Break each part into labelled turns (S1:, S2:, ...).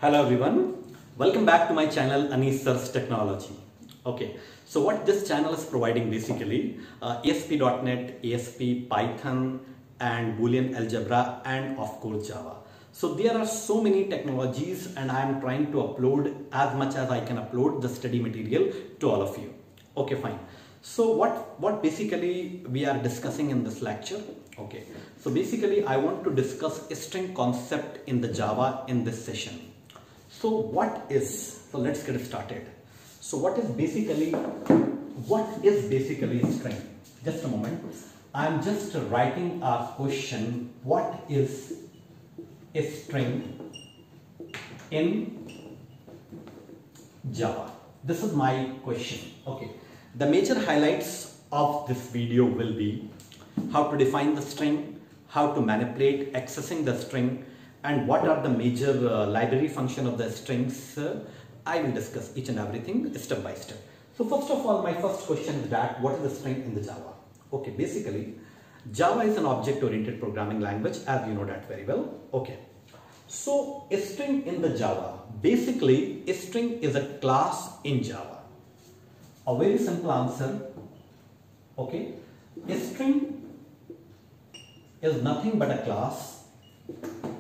S1: Hello everyone, welcome back to my channel Anisar's Technology. Okay, so what this channel is providing basically ASP.NET, ASP, Python and Boolean Algebra and of course Java. So there are so many technologies and I am trying to upload as much as I can upload the study material to all of you. Okay, fine. So what basically we are discussing in this lecture? Okay, so basically I want to discuss a string concept in the Java in this session. So let's get started. So what is basically string? Just a moment. I'm just writing a question. What is a string in Java? This is my question. Okay. The major highlights of this video will be how to define the string, how to manipulate accessing the string, and what are the major library function of the strings. I will discuss each and everything step by step. So first of all, my first question is that what is the string in the Java? Okay, basically Java is an object-oriented programming language, as you know that very well. Okay, so a string in the Java, basically a string is a class in Java. A very simple answer. Okay, a string is nothing but a class.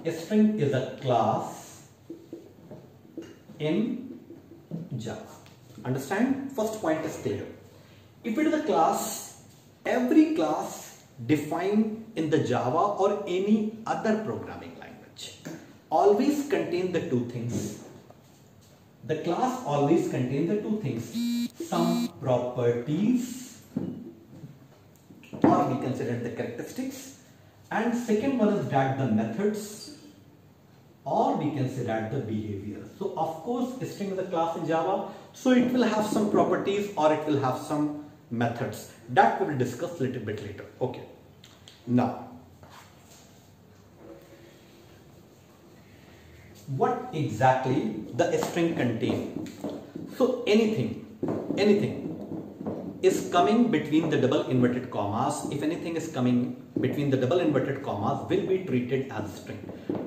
S1: A string is a class in Java. Understand? First point is clear. If it is a class, every class defined in the Java or any other programming language always contain the two things. The class always contains the two things. Some properties, or we consider the characteristics, and second one is that the methods, or we can say that the behavior. So of course a string is a class in Java, so it will have some properties or it will have some methods. That we will discuss a little bit later. Okay. Now, what exactly the string contains? So anything is coming between the double inverted commas. If anything is coming between the double inverted commas will be treated as a string.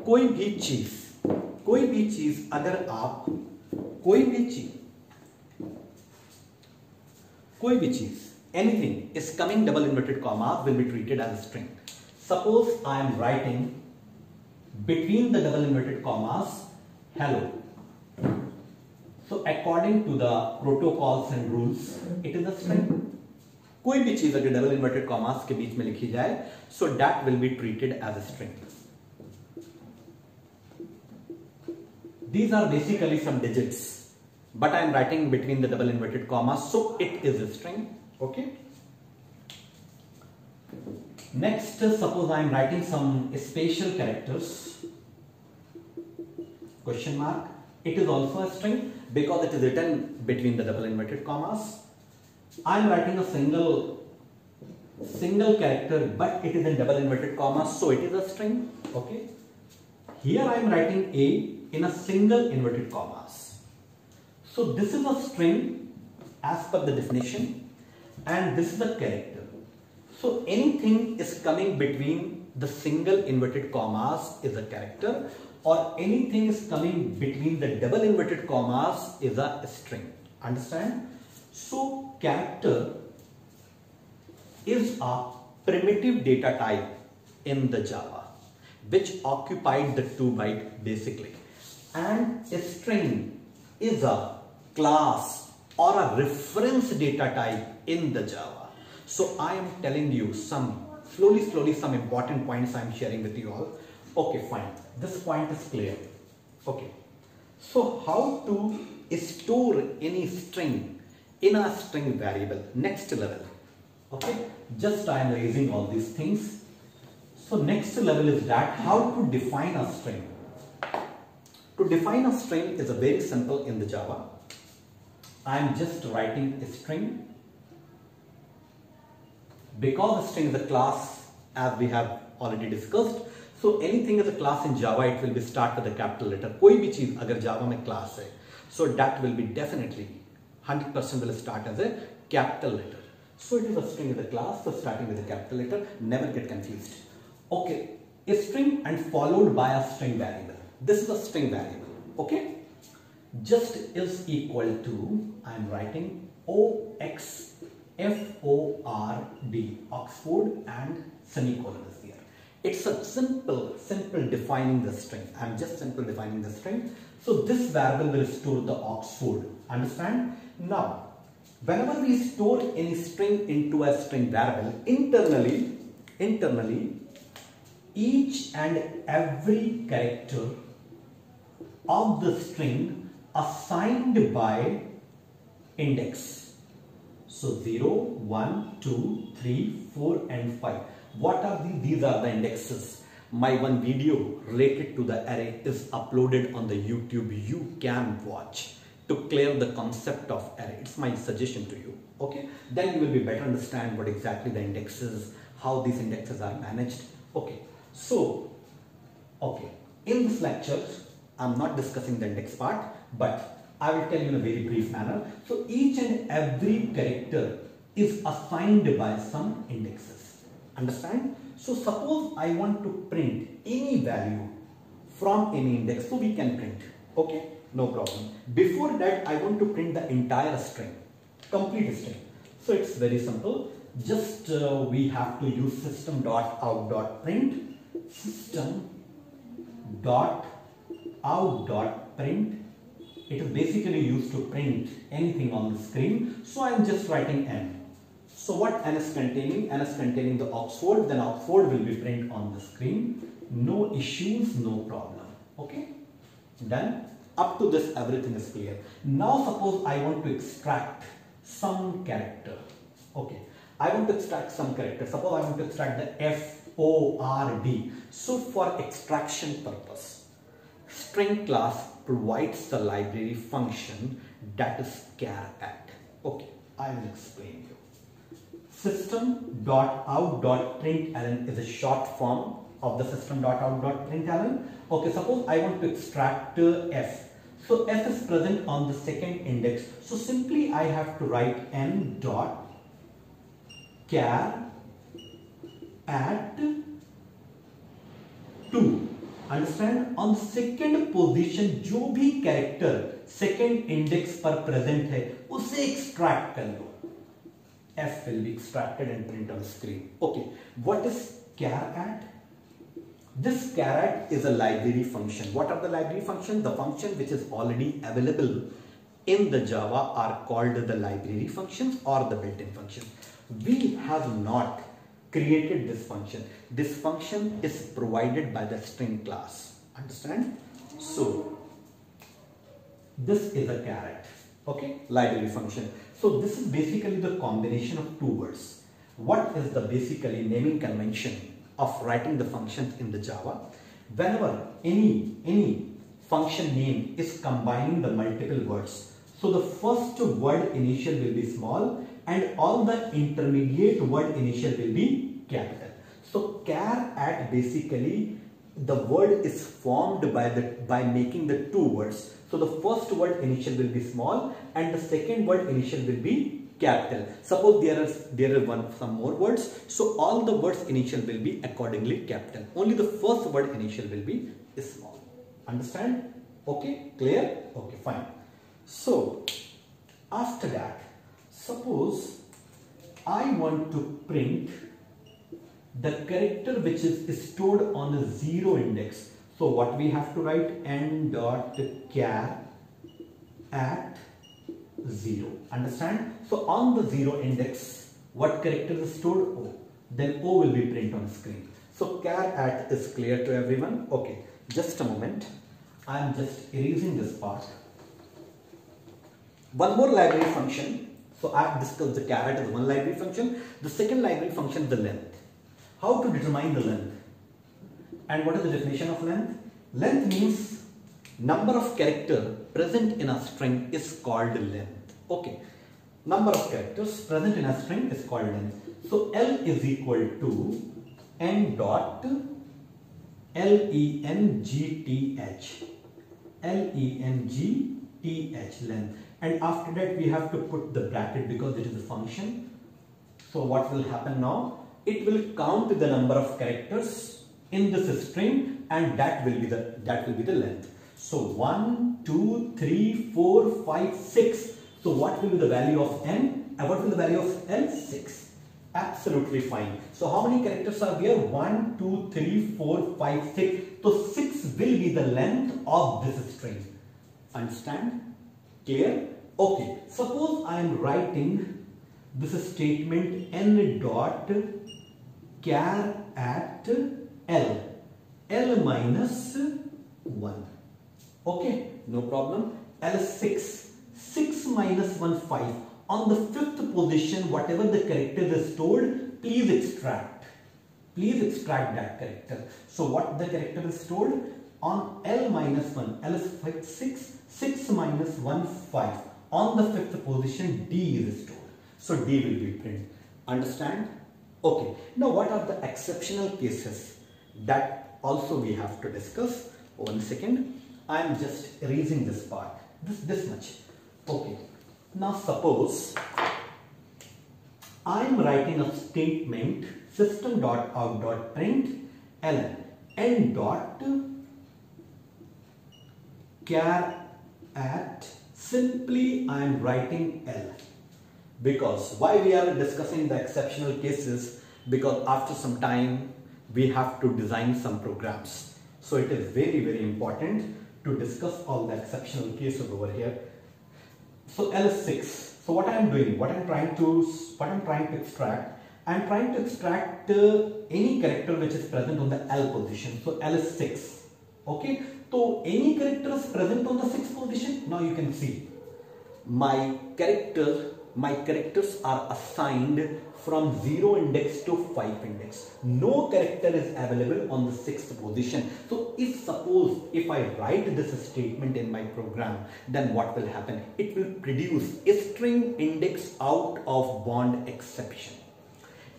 S1: कोई भी चीज अगर आप कोई भी चीज anything is coming double inverted commas will be treated as a string. Suppose I am writing between the double inverted commas hello. So according to the protocols and rules, it is a string. कोई भी चीज अगर double inverted commas के बीच में लिखी जाए, so that will be treated as a string. These are basically some digits, but I am writing between the double inverted commas, so it is a string. Okay. Next, suppose I am writing some special characters. Question mark. It is also a string because it is written between the double inverted commas. I am writing a single character, but it is in double inverted commas, so it is a string. Okay. Here I am writing a in a single inverted commas. So this is a string as per the definition, and this is a character. So anything is coming between the single inverted commas is a character, or anything is coming between the double inverted commas is a string. Understand? So character is a primitive data type in the Java which occupied the 2 byte basically, and a string is a class or a reference data type in the Java. So I am telling you slowly some important points I am sharing with you all. Okay, fine. This point is clear. Okay. So how to store any string in a string variable? Next level. Okay. Just I am raising all these things. So next level is that how to define a string. To define a string is a very simple in the Java. I am just writing a string. Because a string is a class, as we have already discussed, so anything is a class in Java, it will be start with a capital letter. कोई भी चीज अगर Java में class है, so that will be definitely 100% will start as a capital letter. So it is a string is a class, so starting with a capital letter, never get confused. Okay, a string and followed by a string variable. This is a string variable. Okay, just is equal to, I am writing OXFORD, Oxford, and semicolon is here. It's a simple defining the string. I'm just simple defining the string. So this variable will store the Oxford. Understand? Now, whenever we store any string into a string variable, internally, each and every character of the string assigned by index. So 0, 1, 2, 3, 4 and 5. What are these? These are the indexes. My one video related to the array is uploaded on the YouTube. You can watch to clear the concept of array. It's my suggestion to you. Okay, then you will be better understand what exactly the indexes, how these indexes are managed. Okay, so in this lecture I'm not discussing the index part, but I will tell you in a very brief manner. So each and every character is assigned by some indexes. Understand? So suppose I want to print any value from any index, so we can print. Okay, no problem. Before that, I want to print the entire string, complete string. So it's very simple. Just we have to use system.out.print, system.out.print. It is basically used to print anything on the screen. So I am just writing n. So what n is containing? N is containing the Oxford. Then Oxford will be print on the screen. No issues, no problem. Okay, done. Up to this everything is clear. Now suppose I want to extract some character. Okay, I want to extract some character. Suppose I want to extract the FORD. So for extraction purpose, string class provides the library function that is char@. Okay, I will explain you. System.out.println is a short form of the system.out.println. Okay, suppose I want to extract f. So f is present on the second index. So simply I have to write n dot char at 2. Understand? On second position जो भी character second index पर present है उसे extract कर लो. F will be extracted and print on screen. Okay, what is char@? This char@ is a library function. What are the library functions? The function which is already available in the Java are called the library functions or the built-in functions. We have not created this function. This function is provided by the string class. Understand? So this is a char@. Okay, library function. So this is basically the combination of two words. What is the basically naming convention of writing the functions in the Java? Whenever any function name is combining the multiple words, so the first word initial will be small and all the intermediate word initial will be capital. So char@ basically the word is formed by making the two words. So the first word initial will be small and the second word initial will be capital. Suppose there are some more words, so all the words initial will be accordingly capital. Only the first word initial will be small. Understand? Okay, clear? Okay, fine. So after that, suppose I want to print the character which is stored on the 0 index. So what we have to write? N dot char at 0. Understand? So on the 0 index, what character is stored? O. Then O will be print on screen. So char@ is clear to everyone? Okay, just a moment. I am just erasing this part. One more library function. So I have discussed the char@ as one library function. The second library function is the length. How to determine the length? And what is the definition of length? Length means number of characters present in a string is called length. Okay, number of characters present in a string is called length. So L is equal to n dot length, length, and after that we have to put the bracket because it is a function. So what will happen now? It will count the number of characters in this string and that will be the length. So 1, 2, 3, 4, 5, 6. So what will be the value of n? And what will be the value of l? 6. Absolutely fine. So how many characters are there? 1, 2, 3, 4, 5, 6. So 6 will be the length of this string. Understand? Clear? Okay. Suppose I am writing this statement n dot char at l minus 1. Okay, no problem. L6. 6 minus 1, 5. On the 5th position, whatever the character is stored, please extract. Please extract that character. So what the character is stored? On L minus 1. L is 5, 6. 6 minus 1, 5. On the 5th position, D is stored. So D will be printed. Understand? Okay. Now what are the exceptional cases? That also we have to discuss. 1 second. I am just erasing this part. This much. Okay. Now suppose I am writing a statement system.out.println n dot char at, simply I am writing L. Because why we are discussing the exceptional cases? Because after some time we have to design some programs. So it is very, very important to discuss all the exceptional cases over here. So L6. So what I am doing, what I am trying to extract, I am trying to extract any character which is present on the L position. So L is 6. Okay. So any character is present on the 6th position. Now you can see my characters are assigned from 0 index to 5 index. No character is available on the 6th position. So if I write this statement in my program, then what will happen? It will produce a string index out of bond exception.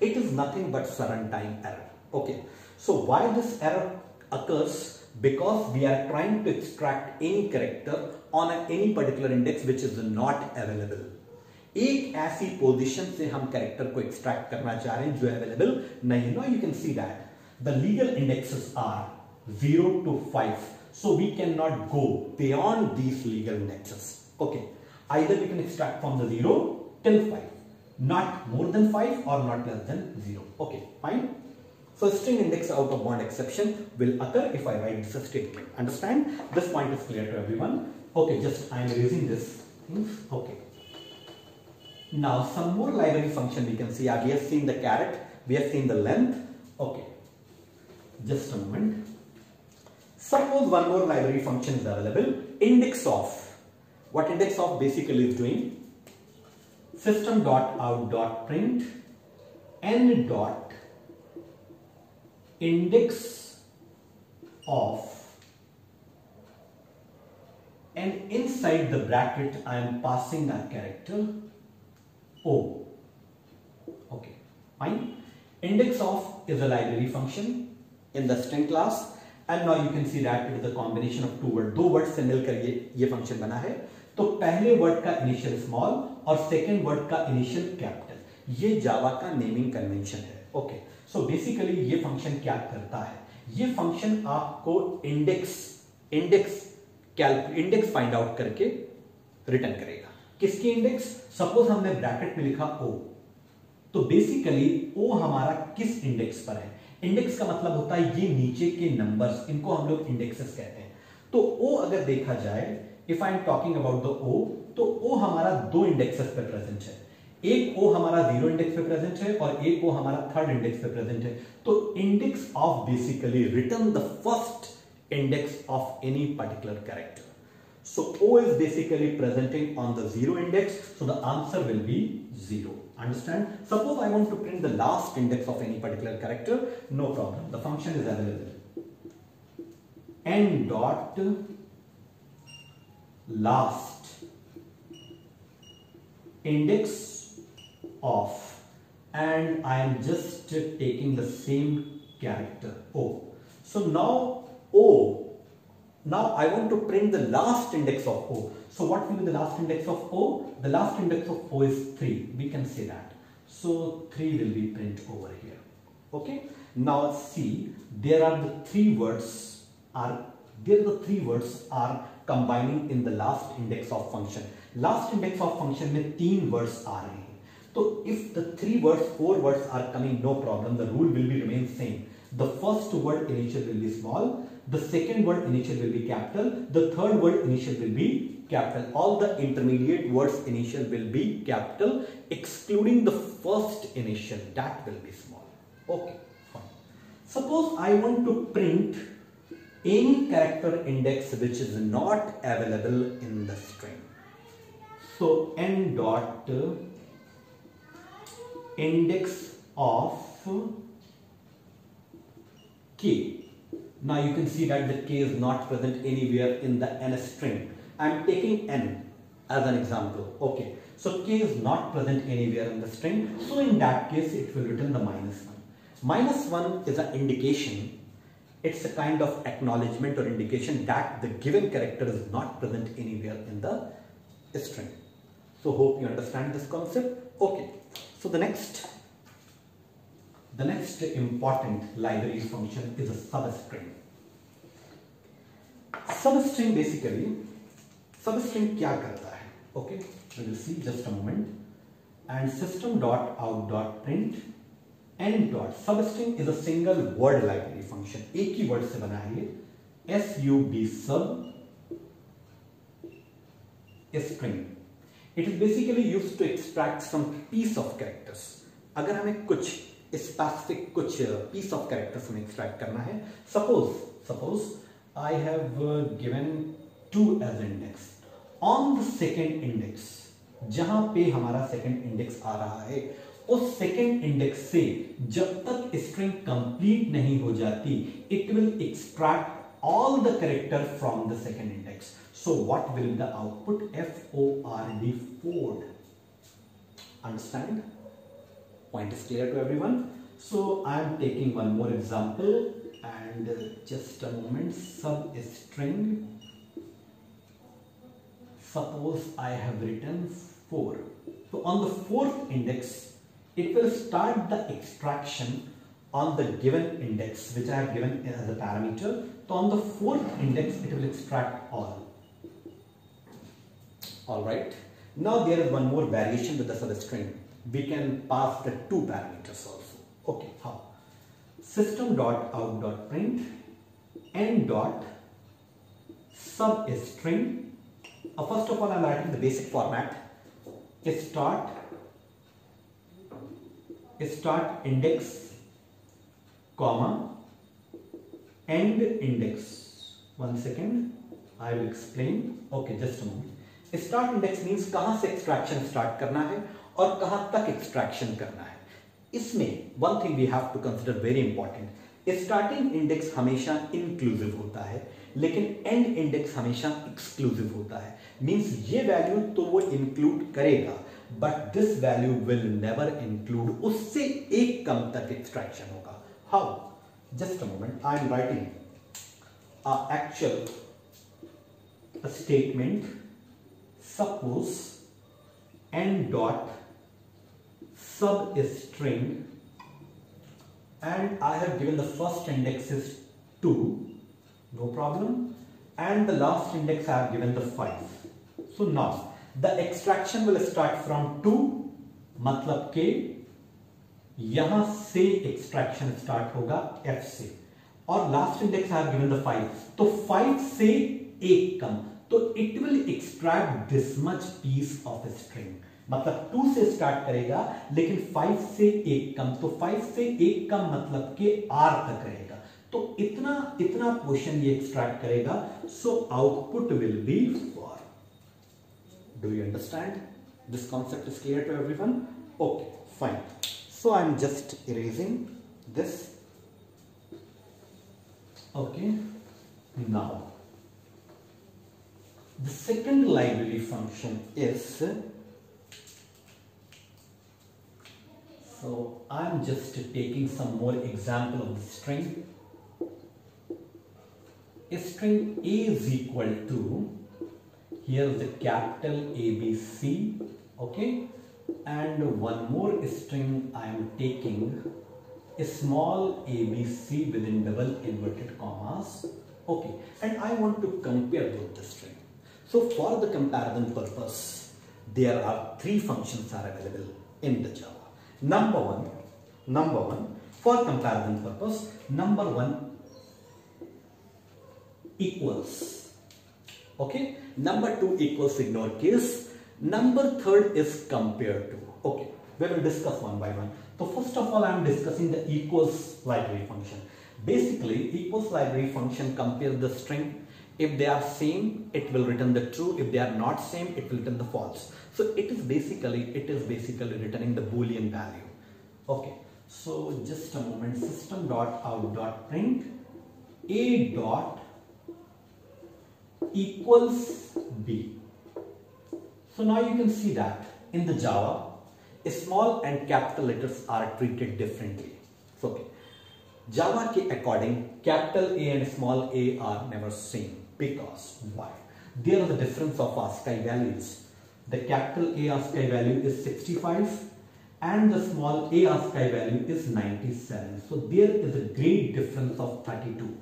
S1: It is nothing but runtime error. Okay. So why this error occurs? Because we are trying to extract any character on any particular index which is not available. एक ऐसी position से हम character को extract करना चाह रहे हैं जो अवेलेबल नहीं है. Now you can see that the legal indexes are 0 to 5, so we cannot go beyond these legal indexes. Okay, either we can extract from the 0 till 5, not more than 5 or not less than 0. Okay, fine. So string index out of bond exception will occur if I write this statement. Understand? This point is clear to everyone. Okay, just I am erasing this things. Okay. Now some more library function we can see. We have seen the caret, we have seen the length. Okay, just a moment. Suppose one more library function is available, index of. What index of basically is doing? System.out.print n dot index of, and inside the bracket I am passing a character O. Okay, fine. Index of is a library function in the string class, and now you can see that it is a combination of two words. दो word से मिलकर ये function बना है. तो पहले word का initial small और सेकेंड वर्ड का इनिशियल कैपिटल. ये जावा का नेमिंग कन्वेंशन है. ओके, सो बेसिकली ये फंक्शन क्या करता है? ये फंक्शन आपको इंडेक्स फाइंड आउट करके रिटर्न करेगा. किसकी इंडेक्स? सपोज हमने ब्रैकेट में लिखा O, तो बेसिकली O हमारा किस इंडेक्स पर है? इंडेक्स का मतलब होता है ये नीचे के नंबर्स, इनको हम लोग इंडेक्सेस कहते हैं. तो O अगर देखा जाए, if I am talking about the O, तो O हमारा दो इंडेक्सेस पे प्रेजेंट है. एक O हमारा 0 इंडेक्स पे प्रेजेंट है और एक O हमारा 3rd इंडेक्स पे प्रेजेंट है. तो index of basically return the first index of any particular character. So O is basically presenting on the 0 index, so the answer will be 0. Understand? Suppose I want to print the last index of any particular character, no problem. The function is available. N dot last index of, and I am just taking the same character O. So now I want to print the last index of O. So what will be the last index of O? The last index of O is 3. We can say that. So 3 will be print over here. Okay. Now see, there are the 3 words are there the three words are combining in the last index of function. Last index of function में तीन words आ रहे हैं. So if the three words, four words are coming, no problem. The rule will be remain same. The first word initial will be small. The second word initial will be capital. The third word initial will be capital. All the intermediate words initial will be capital, excluding the first initial, that will be small. Okay, fine. Suppose I want to print any character index which is not available in the string. So n dot index of k. Now you can see that the k is not present anywhere in the n string. I am taking n as an example. Okay, so k is not present anywhere in the string. So in that case, it will return the -1. -1 is an indication. It's a kind of acknowledgement or indication that the given character is not present anywhere in the string. So hope you understand this concept. Okay, so the next important library function is a substring. Substring basically, substring क्या करता है? Okay, we will see just a moment. And system.out.print n dot substring is a single word library function. एक ही word से बना है. sub sub string. It is basically used to extract some piece of characters. अगर हमें कुछ specific कुछ piece of characters हमें extract करना है. Suppose I have given 2 as index. On the second index, जहां पे हमारा second index आ रहा है, उस second index से जब तक string complete नहीं हो जाती, it will extract all the character from the second index. So what will the output? FORD, FORD. Understand? Point is clear to everyone? So I am taking one more example and just a moment. Substring. Suppose I have written 4. So on the 4th index, it will start the extraction on the given index which I have given as a parameter. So on the 4th index, it will extract all. Alright. Now there is one more variation with the substring. We can pass the 2 parameters also. Okay, how? System.out.print n dot substring. First of all, I am writing the basic format. Start index, comma, end index. 1 second, I will explain. Okay, just a moment. Start index means कहां से extraction start करना है और कहां तक extraction करना है. इसमें one thing we have to consider very important. Starting index हमेशा inclusive होता है, लेकिन end index हमेशा exclusive होता है. Means ये value तो वो include करेगा, but this value will never include. उससे एक कम तक extraction होगा. How? Just a moment. I am writing a actual statement. Suppose n dot substring, and I have given the first index is 2, no problem, and the last index I have given the 5. So now the extraction will start from 2, मतलब के यहां से extraction start होगा f से, और last index I have given the 5, तो 5 से एक कम, तो it will extract this much piece of a string. मतलब 2 से स्टार्ट करेगा लेकिन 5 से एक कम, तो 5 से एक कम मतलब के r तक रहेगा, तो इतना पोर्शन ये एक्सट्रैक्ट करेगा. So output will be 4. Do you understand? This concept is clear to everyone? Okay, fine. So I am just erasing this. Okay, now the second library function is, so I am just taking some more example of the string. A string A is equal to, here is the capital ABC, okay, and one more string I am taking a small abc within double inverted commas, Okay, and I want to compare both the string. So for the comparison purpose, there are three functions are available in the Java. Number one, for comparison purpose, number one equals. Okay, number two equals ignore case. Number third is compare to. Okay, we will discuss one by one. So first of all, I am discussing the equals library function. Basically, equals library function compares the string. If they are same, it will return the true. If they are not same, it will return the false. So it is basically returning the Boolean value. Okay, so just a moment. System.out.print a dot equals b. So now you can see that in the Java, small and capital letters are treated differently. So, okay, Java ke according, capital A and small a are never same. Because why? There is a difference of ASCII values. The capital A ASCII value is 65 and the small a ASCII value is 97. So there is a great difference of 32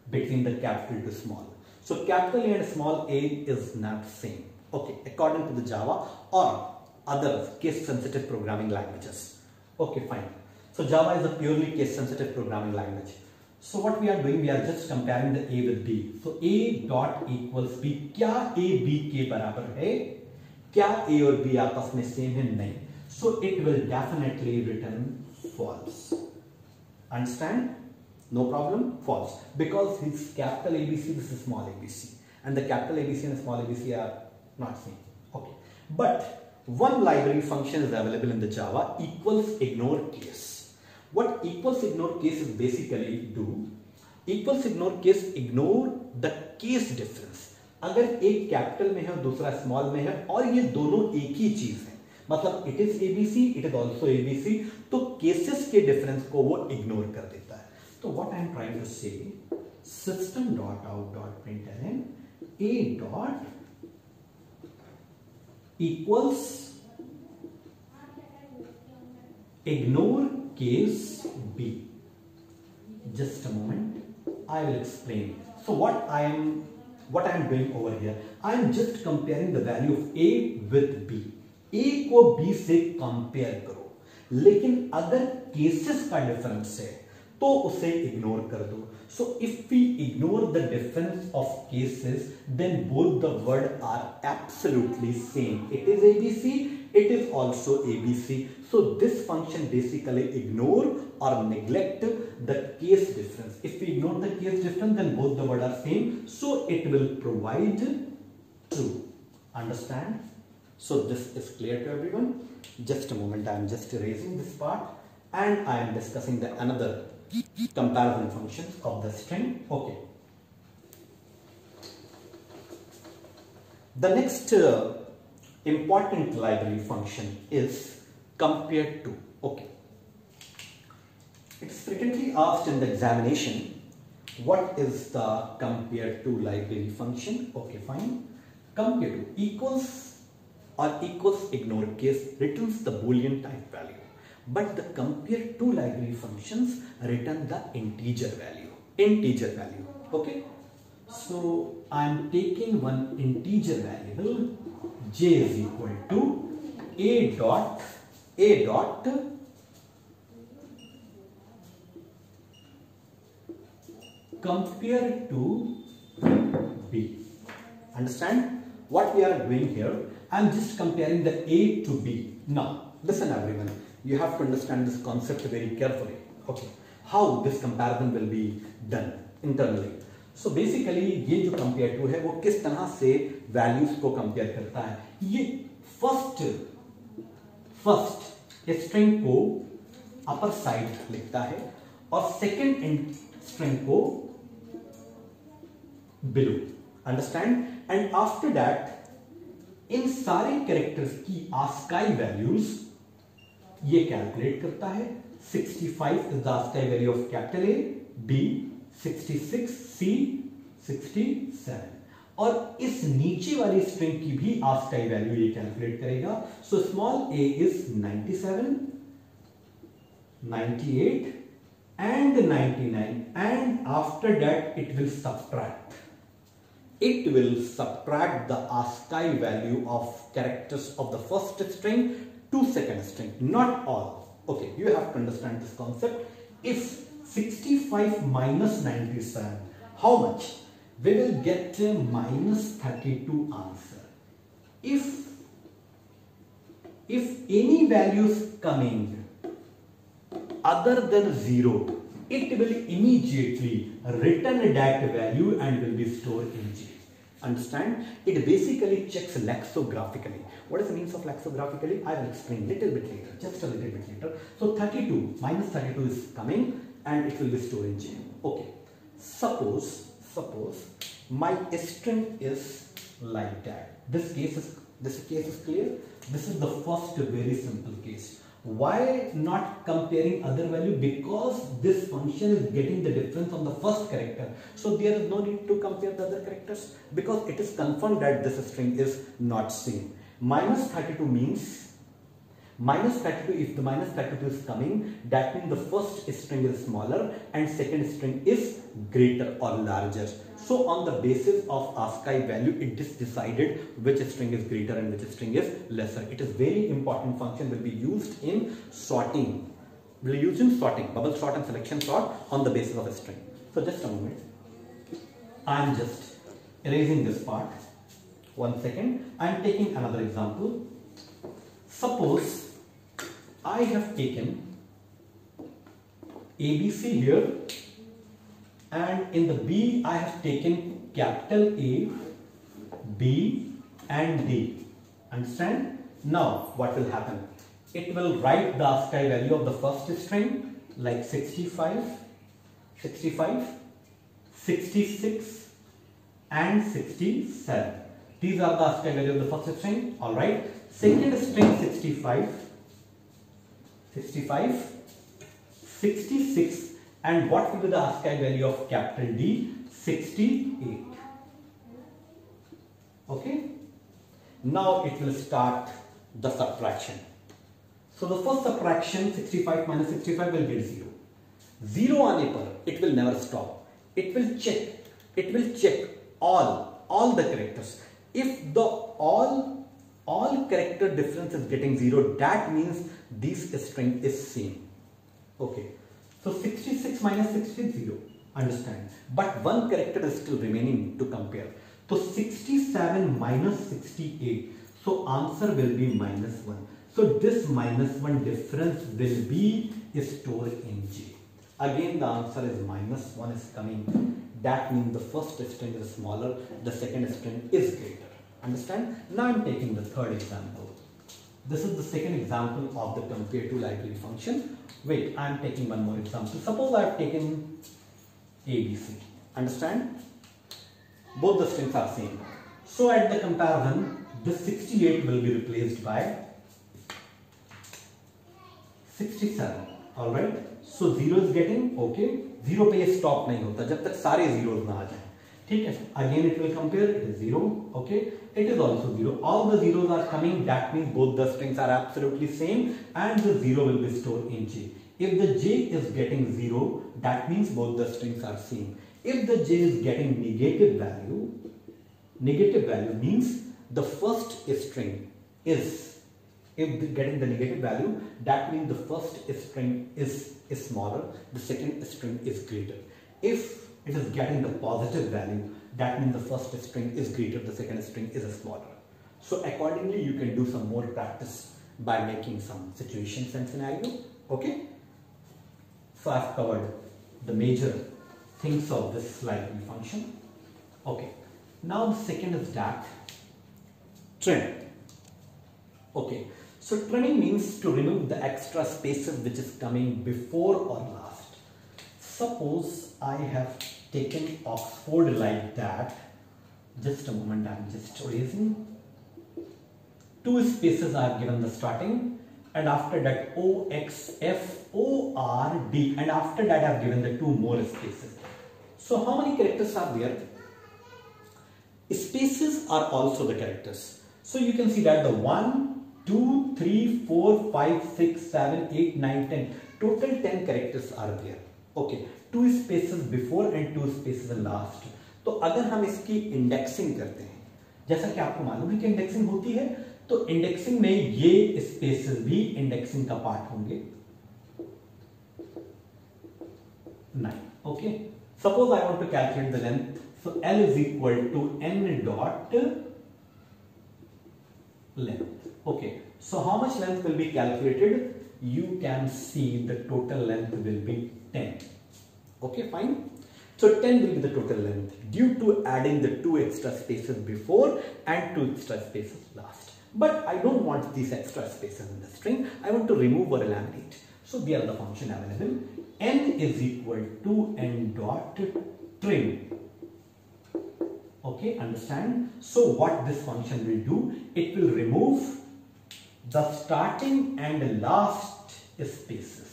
S1: between the capital to small. So capital A and small a is not same. Okay, according to the Java or other case sensitive programming languages. Okay, fine. So Java is a purely case sensitive programming language. So what we are doing, we are just comparing the A with B. So A dot equals B. क्या A B के बराबर है? क्या A और B आपस में same है? नहीं. So it will definitely return false. Understand? No problem? False. Because his capital ABC, this is small ABC. And the capital ABC and small ABC are not same. Okay. But one library function is available in the Java, equals ignore case. What equals ignore case is basically do, equals ignore case ignore the case difference. अगर एक capital में है और दूसरा small में है और ये दोनों एक ही चीज है, मतलब it is ABC, it is also ABC, तो केसेस के डिफरेंस को वो इग्नोर कर देता है. तो what I am trying to say, system dot out dot println a dot equals ignore case B. Just a moment, I will explain. So what I am doing over here, I am just comparing the value of A with B. A को B से compare करो, लेकिन अगर cases का difference है तो उसे ignore कर दो. So if we ignore the difference of cases, then both the word are absolutely same. It is ABC, it is also ABC. So this function basically ignore or neglect the case difference. If we ignore the case difference, then both the word are same. So it will provide true. Understand? So this is clear to everyone. Just a moment, I am just erasing this part and I am discussing the another comparison functions of the string. Okay. The next important library function is compare to. Okay. It's frequently asked in the examination, what is the compare to library function? Okay, fine. Compare to equals or equals ignore case returns the Boolean type value. But the compare to library functions return the integer value. Okay, so I am taking one integer variable j is equal to a dot compare to b. Understand what we are doing here? I am just comparing the a to b. Now listen everyone, you have to understand this concept very carefully. Okay, how this comparison will be done internally. So basically ये जो compare to है वो किस तरह से values को compare करता है. ये first string को upper side लिखता है और second string को below. Understand? And after that इन सारे characters की ASCII values ये कैलकुलेट करता है. 65 is the ASCII value of capital A, B 66, C 67 और इस नीचे वाली स्ट्रिंग की भी ASCII वैल्यू ये कैलकुलेट करेगा. So small a is 97, 98 and 99, and after that it will subtract. It will subtract the ASCII value of characters of the first string to second string, not all. Okay, you have to understand this concept. If 65 minus 97, how much? We will get a minus 32 answer. If any values coming other than 0, it will immediately return that value and will be stored in J. Understand? It basically checks lexicographically. What is the means of lexicographically? I will explain little bit later, just a little bit later. So 32, minus 32 is coming and it will be stored in J. Okay. Suppose my string is like that. This case is clear. This is the first very simple case. Why not comparing other value? Because this function is getting the difference on the first character. So there is no need to compare the other characters because it is confirmed that this string is not same. Minus 32 means, minus 32, if the minus 32 is coming, that means the first string is smaller and second string is greater or larger. So on the basis of ASCII value, it is decided which string is greater and which string is lesser. It is very important function, will be used in sorting. Will be used in sorting, bubble sort and selection sort on the basis of a string. So just a moment. I am just erasing this part. 1 second. I am taking another example. Suppose I have taken ABC here, and in the B I have taken capital A, B and D. Understand? Now what will happen? It will write the ASCII value of the first string like 65, 66 and 67. These are the ASCII value of the first string. Alright. Second string 65, 66, and what will be the ASCII value of capital D? 68. Okay. Now it will start the subtraction. So the first subtraction, 65 minus 65, will get 0. 0 आने पर it will never stop. It will check all the characters. If the all character difference is getting 0, that means this string is same. Okay. So 66 minus 60 is 0. Understand? But one character is still remaining to compare. So 67 minus 68. So answer will be minus 1. So this minus 1 difference will be stored in J. Again the answer is minus 1 is coming. That means the first string is smaller, the second string is greater. Understand? Now I am taking the third example. This is the second example of the compare to library function. Wait, I am taking one more example. Suppose I have taken ABC. Understand? Both the strings are same. So at the comparison, this 68 will be replaced by 67. Alright. So 0 is getting, okay. 0 पे stop नहीं होता जब तक सारे zeros ना आ जाएं. ठीक है. Again it will compare. It is 0. Okay. It is also 0. All the zeros are coming. That means both the strings are absolutely same and the 0 will be stored in J. If the J is getting 0, that means both the strings are same. If the J is getting negative value means the first string is, if getting the negative value, that means the first string is smaller, the second string is greater. If it is getting the positive value, that means the first string is greater, the second string is smaller. So accordingly, you can do some more practice by making some situations and scenario. Okay. So I've covered the major things of this library function. Okay. Now the second is that trim. Okay. So trimming means to remove the extra spaces which is coming before or last. Suppose I have taken Oxford like that. Just a moment, I'm just erasing. 2 spaces I have given the starting, and after that O, X, F, O, R, D, and after that I have given the 2 more spaces. So how many characters are there? Spaces are also the characters. So you can see that the 1, 2, 3, 4, 5, 6, 7, 8, 9, 10. Total 10 characters are there. Okay, 2 spaces before and 2 spaces last. तो अगर हम इसकी indexing करते हैं, जैसा कि आपको मालूम है कि इंडेक्सिंग होती है, तो इंडेक्सिंग में ये स्पेसेस भी इंडेक्सिंग का पार्ट होंगे। 9, okay. Suppose I want to calculate the length, so L is equal to n dot length. Okay, so how much length will be calculated? You can see the total length will be 10. Okay, fine. So 10 will be the total length due to adding the 2 extra spaces before and 2 extra spaces last. But I don't want these extra spaces in the string. I want to remove or eliminate. So there are the function available. N is equal to n dot trim. Okay, understand? So what this function will do, it will remove the starting and last spaces,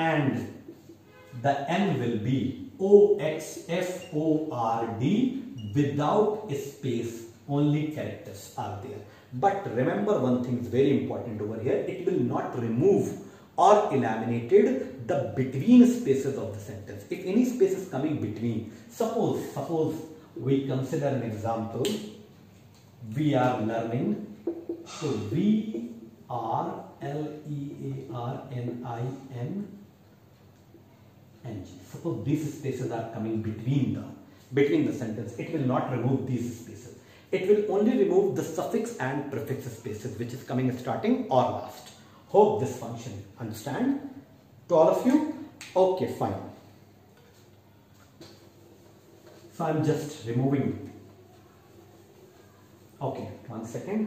S1: and the n will be OXFORD without space, only characters are there. But remember one thing is very important over here, it will not remove or eliminated the between spaces of the sentence. If any space is coming between, suppose we consider an example, we are learning, so VRLEARNING. Suppose these spaces are coming between the sentence, it will not remove these spaces. It will only remove the suffix and prefix spaces which is coming starting or last. Hope this function understand to all of you. Okay, fine. So I'm just removing. Okay, 1 second.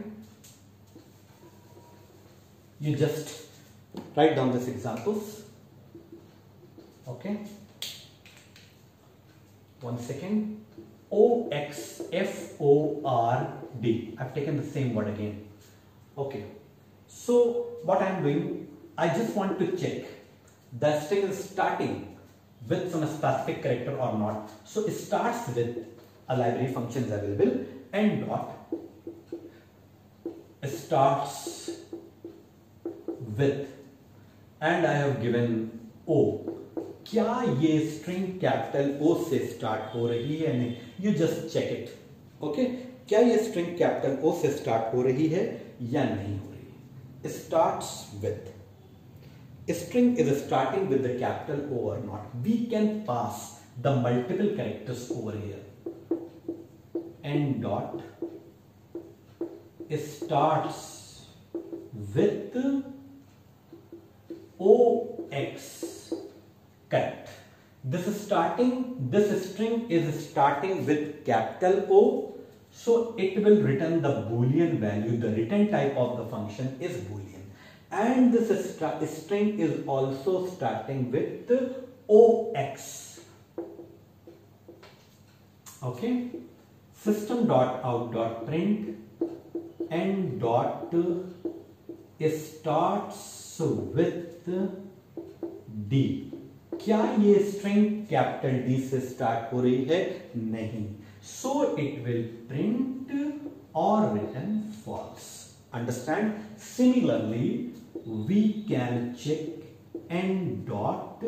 S1: You just write down these examples. Okay, 1 second. OXFORD. I've taken the same word again. Okay, so what I'm doing, I just want to check the string is starting with some specific character or not. So it starts with a library function is available, n dot starts with, and I have given O. क्या ये string capital O से start हो रही है? नहीं, you just check it. Okay, क्या ये string capital O से स्टार्ट हो रही है या नहीं हो रही? Starts with. String is starting with the capital O or not. We can pass the multiple characters over here. N dot starts with OX. Correct. This string is starting with capital O, so it will return the Boolean value. The return type of the function is Boolean, and this string is also starting with OX. Okay, system.out.print n dot starts with D. क्या ये string capital D से start हो रही है? नहीं, so it will print or return false. Understand? Similarly, we can check n dot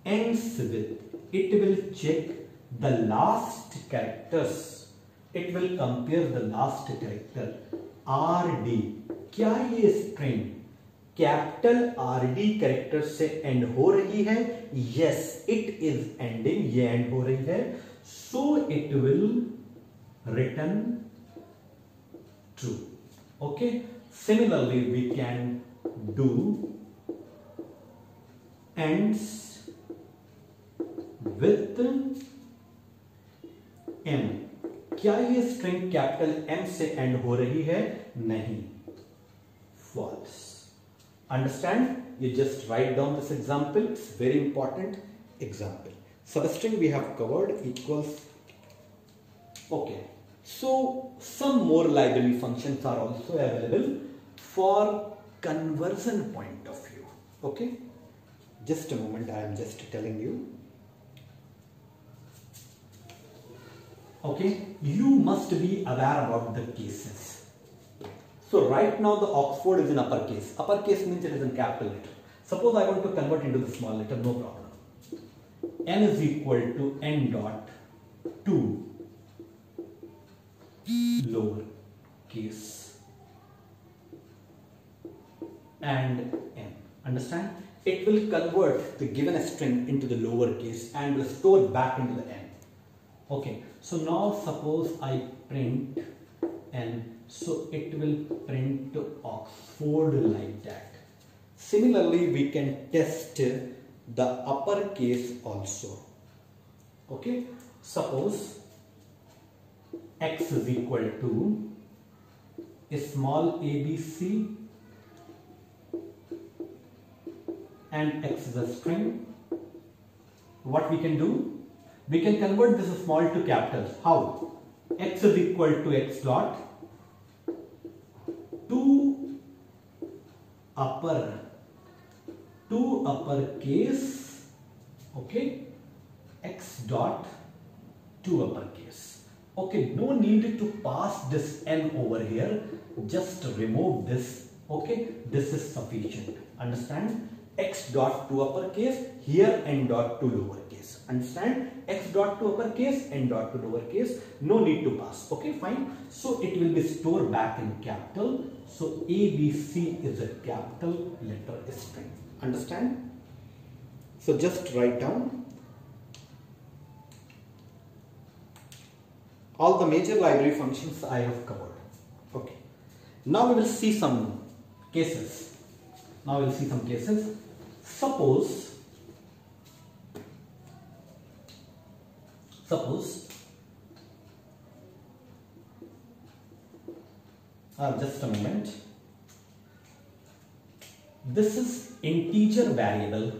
S1: ends with, it will check the last characters, it will compare the last character RD. क्या ये string capital RD कैरेक्टर से end हो रही है? Yes, it is ending, ये end हो रही है, so it will return true. Okay, similarly we can do ends with M. क्या ये स्ट्रिंग कैपिटल M से एंड हो रही है? नहीं, false. Understand? You just write down this example. It's very important example. Substring we have covered equals. Okay, so some more library functions are also available for conversion point of view. Okay, just a moment, I am just telling you. Okay, you must be aware about the cases. So right now the Oxford is in uppercase. Uppercase means it is in capital letter. Suppose I want to convert into the small letter, no problem. N is equal to n dot 2 lower case and n. Understand? It will convert the given string into the lower case and will store back into the n. Okay, so now suppose I print n, so it will print Oxford like that. Similarly, we can test the uppercase also. Okay, suppose x is equal to a small abc and x is a string. What we can do? We can convert this small to capitals. How? X is equal to x dot 2 uppercase, okay, x dot 2 uppercase. Okay, no need to pass this n over here, just remove this. Okay, this is sufficient. Understand? X dot 2 uppercase, here n dot 2 lowercase. Understand? X dot 2 uppercase, n dot 2 lowercase, no need to pass. Okay, fine. So it will be stored back in capital. So ABC is a capital letter string. Understand? So just write down all the major library functions I have covered. Okay. Now we will see some cases. Suppose just a moment. This is integer variable.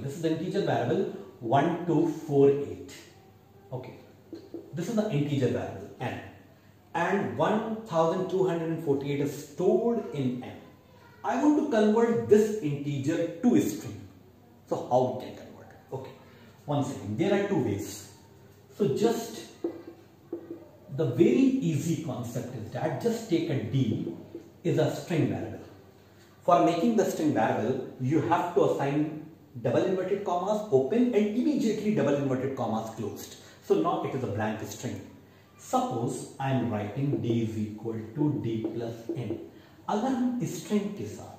S1: This is the integer variable 1248. Okay. This is the integer variable n, and 1248 is stored in n. I want to convert this integer to a string. So how we can convert? Okay, one second. There are two ways. So just the very easy concept is that just take a d is a string variable. For making the string variable, you have to assign double inverted commas open and immediately double inverted commas closed. So now it is a blank string. Suppose I am writing d is equal to d plus n. अगर हम string के साथ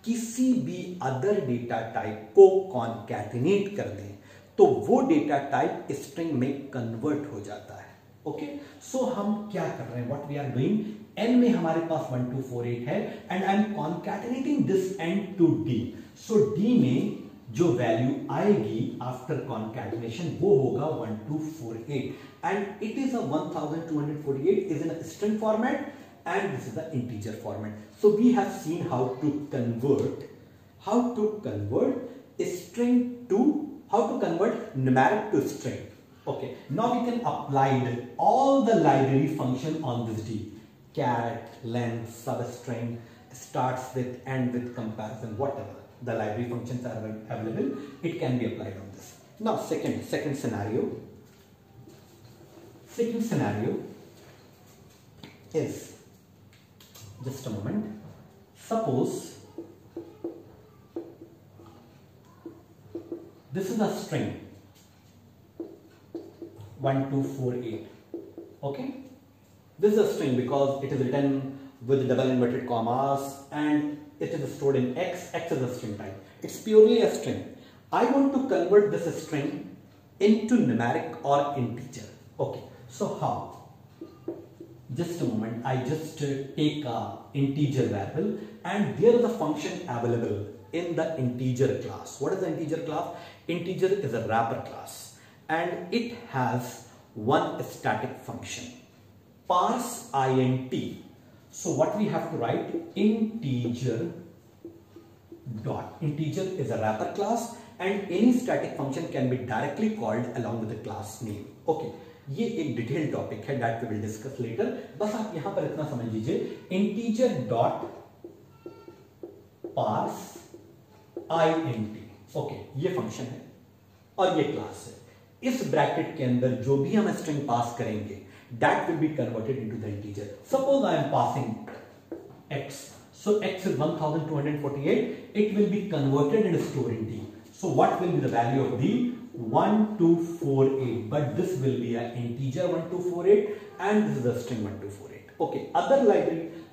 S1: किसी भी other data type को concatenate कर दें तो वो डेटा टाइप स्ट्रिंग में कन्वर्ट हो जाता है. ओके, सो हम क्या कर रहे हैं? What we are doing, n में हमारे पास 1248 है and I am concatenating this n to d. So d में जो वैल्यू आएगी आफ्टर कॉन्कैटिनेशन वो होगा 1248 and it is a 1248 is in a string format and this is the integer format. So we have seen how to convert numeric to string. Okay, now we can apply all the library function on this d. Cat, length, substring, starts with, end with, comparison, whatever the library functions are available, it can be applied on this. Now second scenario is, just a moment. Suppose this is a string 1248. Okay, this is a string because it is written with double inverted commas and it is stored in x. X is a string type. It's purely a string. I want to convert this string into numeric or integer. Okay, so how? Just a moment, I just take a integer variable and there is a function available in the integer class. What is the integer class? Integer is a wrapper class and it has one static function, parse int. So what we have to write, integer is a wrapper class and any static function can be directly called along with the class name. Okay, ये एक detail topic है, that we will discuss later. बस आप यहां पर इतना समझ लीजिए, integer dot parse int. Okay, ये फंक्शन है और ये क्लास है. इस ब्रैकेट के अंदर जो भी हम स्ट्रिंग पास करेंगे that will be converted into the integer. Suppose I am passing x, So x is 1248. It will be converted and stored in D. So what will be the value of D? 1248. But this will be an integer 1248 and this is a string 1248. Okay.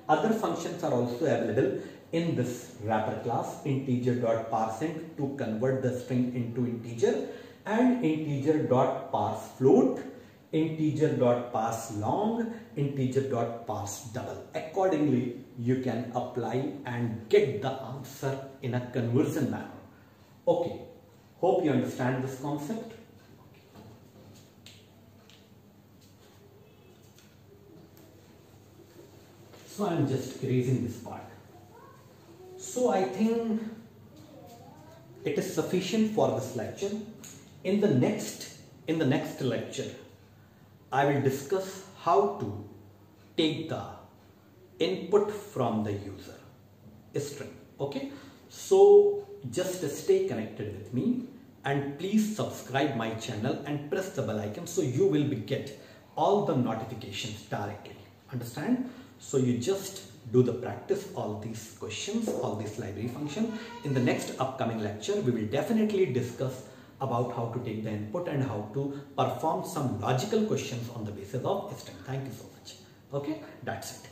S1: Other functions are also available in this wrapper class, integer.parsint to convert the string into integer, and integer.parseFloat, integer.parseLong, integer.parseDouble. Accordingly, you can apply and get the answer in a conversion manner. Okay, hope you understand this concept. So I am just erasing this part. So I think it is sufficient for this lecture. In the next lecture, I will discuss how to take the input from the user, a string. Okay, so just stay connected with me and please subscribe my channel and press the bell icon so you will get all the notifications directly. Understand? So you just do the practice, all these questions, all these library function. In the next upcoming lecture, we will definitely discuss about how to take the input and how to perform some logical questions on the basis of string. Thank you so much. Okay, that's it.